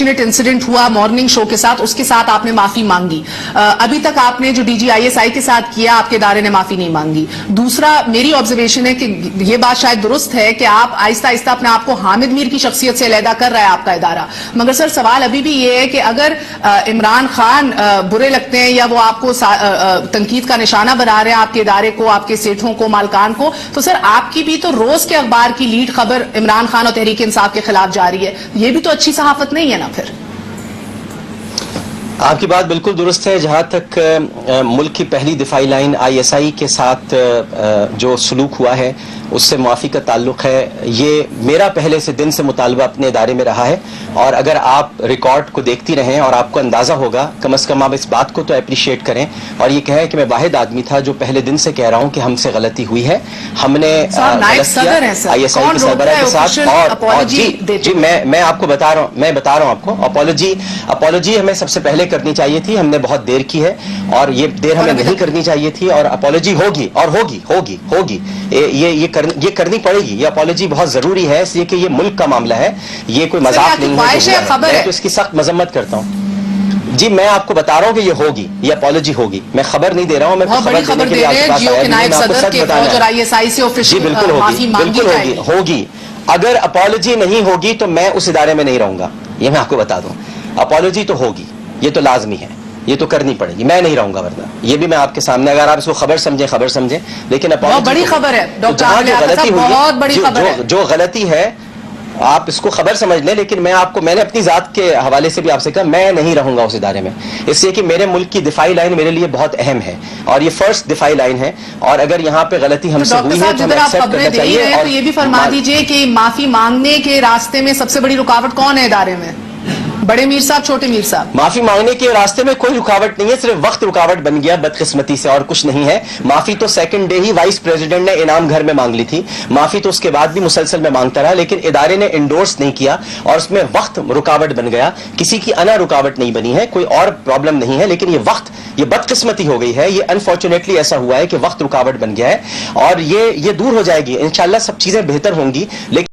Incident हुआ morning show के साथ, उसके साथ आपने माफी मांगी। अभी तक आपने जो DGISI के साथ किया, आपके इदारे ने माफी नहीं मांगी। दूसरा, मेरी ऑब्जर्वेशन है कि ये बात शायद दुरुस्त है कि आप आहिस्ता आहिस्ता अपने आप को हामिद मीर की शख्सियत से अलहदा कर रहा है आपका इदारा, मगर सर सवाल अभी भी ये है कि अगर इमरान खान बुरे लगते हैं या वो आपको तनकीद का निशाना बना रहे हैं आपके इदारे को, आपके सेठों को, मालकान को, तो सर आपकी भी तो रोज के अखबार की लीड खबर इमरान खान और तहरीक इंसाफ के खिलाफ जा रही है। ये भी तो अच्छी सहाफत नहीं है ना। फिर आपकी बात बिल्कुल दुरुस्त है। जहाँ तक मुल्क की पहली दिफाई लाइन ISI के साथ जो सलूक हुआ है उससे मुआफ़ी का ताल्लुक़ है, ये मेरा पहले से दिन से मुतालबा अपने इदारे में रहा है। और अगर आप रिकॉर्ड को देखती रहें और आपको अंदाज़ा होगा, कम अज़ कम आप इस बात को तो अप्रिशिएट करें और ये कहें कि मैं वाहिद आदमी था जो पहले दिन से कह रहा हूँ कि हमसे गलती हुई है, हमने ISI के सरबराह के साथ। और जी मैं आपको बता रहा हूँ, आपको अपॉलॉजी हमें सबसे पहले करनी चाहिए थी, हमने बहुत देर की है और ये देर हमें नहीं करनी चाहिए थी। और अपॉलॉजी होगी और होगी ये करनी पड़ेगी। ये अपॉलॉजी बहुत जरूरी है, इसलिए कि ये मुल्क का मामला है, ये कोई मजाक नहीं है। मैं तो इसकी सख्त मजम्मत करता हूँ। जी मैं आपको बता रहा हूँ कि ये होगी, ये अपॉलॉजी होगी। मैं खबर नहीं दे रहा हूँ, मैं खबर देने के लिए आपके पास आया हूं, आपको सच बताना है। बिल्कुल होगी। अगर अपॉलॉजी नहीं होगी तो मैं उस इदारे में नहीं रहूंगा, ये मैं आपको बता दूं। अपॉलॉजी तो होगी, ये तो लाजमी है, ये तो करनी पड़ेगी, मैं नहीं रहूंगा वरना। ये भी मैं आपके सामने, अगर आप इसको खबर समझें, लेकिन बहुत बड़ी खबर है डॉक्टर, बहुत बड़ी खबर है। जो गलती है आप इसको खबर समझ लें, लेकिन मैंने अपनी जात के हवाले से भी आपसे कहा मैं नहीं रहूंगा उस इदारे में, इसलिए कि मेरे मुल्क की दिफाई लाइन मेरे लिए बहुत अहम है और ये फर्स्ट दिफाई लाइन है। और अगर यहाँ पे गलती हमसे हुई है तो हमें एक्सेप्ट करना चाहिए। और ये भी फरमा दीजिए कि माफी मांगने के रास्ते में सबसे बड़ी रुकावट कौन है इदारे में? बड़े मीर साहब, छोटे मीर साहब? माफी मांगने के रास्ते में कोई रुकावट नहीं है, सिर्फ वक्त रुकावट बन गया बदकिस्मती से, और कुछ नहीं है। माफी तो सेकंड डे ही वाइस प्रेसिडेंट ने इनाम घर में मांग ली थी, माफी तो उसके बाद भी मुसलसल में मांगता रहा, लेकिन इदारे ने इंडोर्स नहीं किया और उसमें वक्त रुकावट बन गया। किसी की अना रुकावट नहीं बनी है, कोई और प्रॉब्लम नहीं है, लेकिन ये बदकिस्मती हो गई है। ये अनफॉर्चुनेटली ऐसा हुआ है कि वक्त रुकावट बन गया है और ये दूर हो जाएगी इंशाल्लाह, सब चीजें बेहतर होंगी। लेकिन